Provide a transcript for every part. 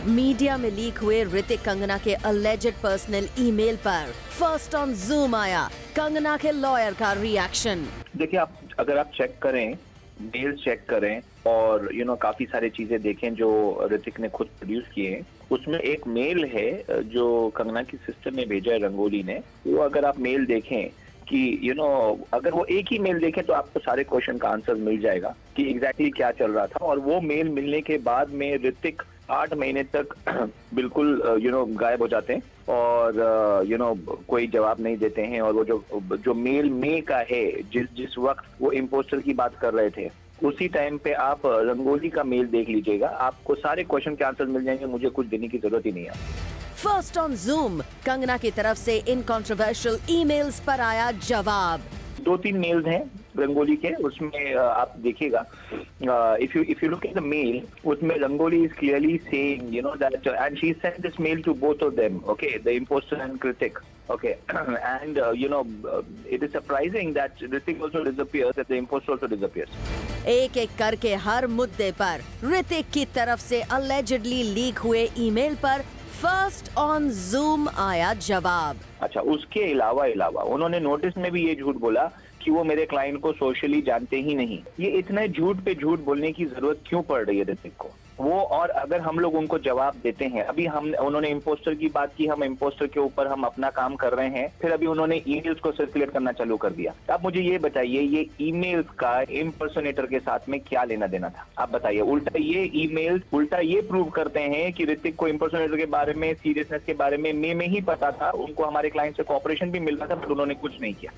Media में leak हुए ऋतिक कंगना के अलेजेड पर्सनल ईमेल पर फर्स्ट ऑन जूम आया कंगना के लॉयर का रिएक्शन। देखिए, अगर आप चेक करें, मेल चेक करें और काफी सारी चीजें देखें जो ऋतिक ने खुद प्रोड्यूस किए हैं, उसमें एक मेल है जो कंगना की सिस्टर ने भेजा है, रंगोली ने। वो अगर आप मेल देखें कि अगर वो एक ही मेल देखें तो आपको सारे क्वेश्चन का आंसर मिल जाएगा कि एग्जैक्टली क्या चल रहा था। और वो मेल मिलने के बाद में ऋतिक 8 महीने तक बिल्कुल गायब हो जाते हैं और कोई जवाब नहीं देते हैं। और वो जो मेल में का है, जिस वक्त वो इम्पोस्टर की बात कर रहे थे, उसी टाइम पे आप रंगोली का मेल देख लीजिएगा, आपको सारे क्वेश्चन के आंसर मिल जाएंगे। मुझे कुछ देने की जरूरत ही नहीं है। फर्स्ट ऑन जूम कंगना की तरफ से इन कंट्रोवर्शियल ईमेल्स पर आया जवाब। 2-3 मेल्स हैं रंगोली के, उसमें आप देखिएगा, if you look at the mail, उसमें Rangoli is clearly saying that and she sent this mail to both of them, okay, the imposter and Kritik, okay, and it is surprising that Hrithik also disappears, that the imposter also disappears. एक एक करके हर मुद्दे पर ऋतिक की तरफ से allegedly leak हुए email पर फर्स्ट ऑन जूम आया जवाब। अच्छा, उसके अलावा उन्होंने नोटिस में भी ये झूठ बोला कि वो मेरे क्लाइंट को सोशली जानते ही नहीं। ये इतने झूठ पे झूठ बोलने की जरूरत क्यों पड़ रही है ऋतिक को? वो, और अगर हम लोग उनको जवाब देते हैं, अभी उन्होंने इम्पोस्टर की बात की, हम इम्पोस्टर के ऊपर हम अपना काम कर रहे हैं, फिर अभी उन्होंने ईमेल्स को सर्कुलेट करना चालू कर दिया। आप मुझे ये बताइए, ये ईमेल्स का इम्पर्सोनेटर के साथ में क्या लेना देना था? आप बताइए। उल्टा ये ईमेल्स उल्टा ये प्रूव करते हैं कि ऋतिक को इम्पर्सोनेटर के बारे में, सीरियसनेस के बारे में ही पता था, उनको हमारे क्लाइंट से कॉपरेशन भी मिल रहा था, बट उन्होंने कुछ नहीं किया।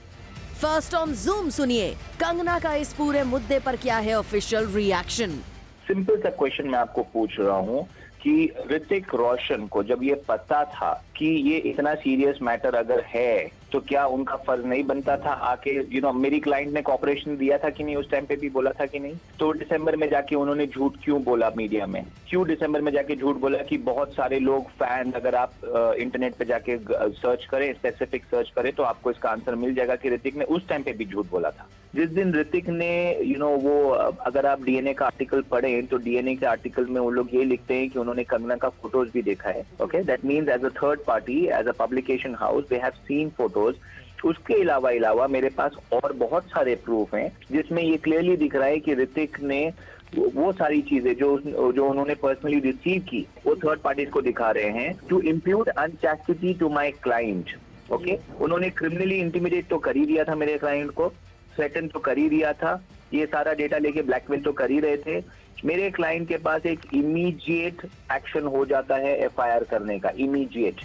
फर्स्ट ऑन जूम सुनिए कंगना का इस पूरे मुद्दे पर क्या है ऑफिशियल रिएक्शन। सिंपल सा क्वेश्चन मैं आपको पूछ रहा हूँ कि ऋतिक रोशन को जब ये पता था कि ये इतना सीरियस मैटर अगर है, तो क्या उनका फर्ज नहीं बनता था आके मेरी क्लाइंट ने कॉपरेशन दिया था कि नहीं, उस टाइम पे भी बोला था कि नहीं? तो दिसंबर में जाके उन्होंने झूठ क्यों बोला मीडिया में? क्यों दिसंबर में जाके झूठ बोला कि बहुत सारे लोग फैन, अगर आप इंटरनेट पे जाके सर्च करें, स्पेसिफिक सर्च करें, तो आपको इसका आंसर मिल जाएगा कि ऋतिक ने उस टाइम पे भी झूठ बोला था। जिस दिन ऋतिक ने वो, अगर आप डीएनए का आर्टिकल पढ़ें तो डीएनए के आर्टिकल में वो लोग ये लिखते हैं कि उन्होंने कंगना का फोटोज भी देखा है। Okay, that means as a third party, as a publication house, they have seen photos. उसके अलावा मेरे पास और बहुत सारे प्रूफ हैं जिसमें ये क्लियरली दिख रहा है कि ऋतिक ने वो सारी चीजें जो उन्होंने पर्सनली रिसीव की, वो थर्ड पार्टीज को दिखा रहे हैं to impute unchastity to my client. Okay, उन्होंने क्रिमिनली इंटिमिडेट तो कर ही दिया था मेरे क्लाइंट को, थ्रेटन तो कर ही दिया था, ये सारा डेटा लेके ब्लैकमेल तो कर ही रहे थे। मेरे क्लाइंट के पास एक इमीडिएट एक्शन हो जाता है एफआईआर करने का, इमीडिएट।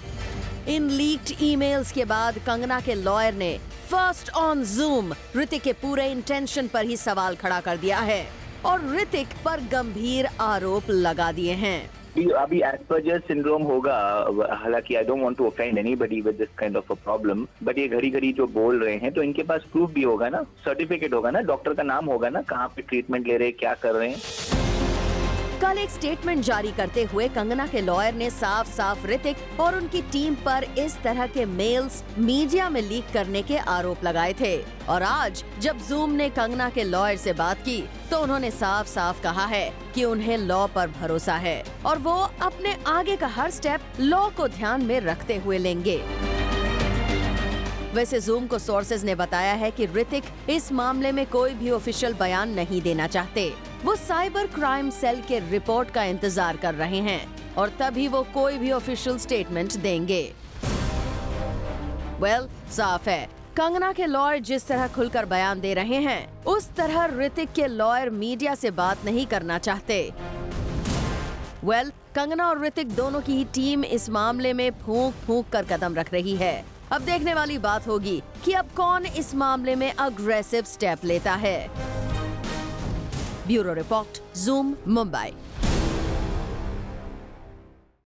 इन लीक्ड ईमेल्स के बाद कंगना के लॉयर ने फर्स्ट ऑन जूम ऋतिक के पूरे इंटेंशन पर ही सवाल खड़ा कर दिया है और ऋतिक पर गंभीर आरोप लगा दिए हैं। अभी एस्पर्जर सिंड्रोम होगा, हालांकि I don't want to offend anybody with this kind of a problem, but ये घड़ी जो बोल रहे हैं तो इनके पास प्रूफ भी होगा ना, सर्टिफिकेट होगा ना, डॉक्टर का नाम होगा ना, कहाँ पे ट्रीटमेंट ले रहे हैं, क्या कर रहे हैं। कल एक स्टेटमेंट जारी करते हुए कंगना के लॉयर ने साफ ऋतिक और उनकी टीम पर इस तरह के मेल्स मीडिया में लीक करने के आरोप लगाए थे। और आज जब जूम ने कंगना के लॉयर से बात की तो उन्होंने साफ कहा है कि उन्हें लॉ पर भरोसा है और वो अपने आगे का हर स्टेप लॉ को ध्यान में रखते हुए लेंगे। वैसे जूम को सोर्सेज ने बताया है कि ऋतिक इस मामले में कोई भी ऑफिशियल बयान नहीं देना चाहते। वो साइबर क्राइम सेल के रिपोर्ट का इंतजार कर रहे हैं और तभी वो कोई भी ऑफिशियल स्टेटमेंट देंगे। साफ है कंगना के लॉयर जिस तरह खुलकर बयान दे रहे हैं, उस तरह ऋतिक के लॉयर मीडिया से बात नहीं करना चाहते। कंगना और ऋतिक दोनों की ही टीम इस मामले में फूंक कर कदम रख रही है। अब देखने वाली बात होगी कि अब कौन इस मामले में अग्रेसिव स्टेप लेता है। Bureau report, zoom, Mumbai.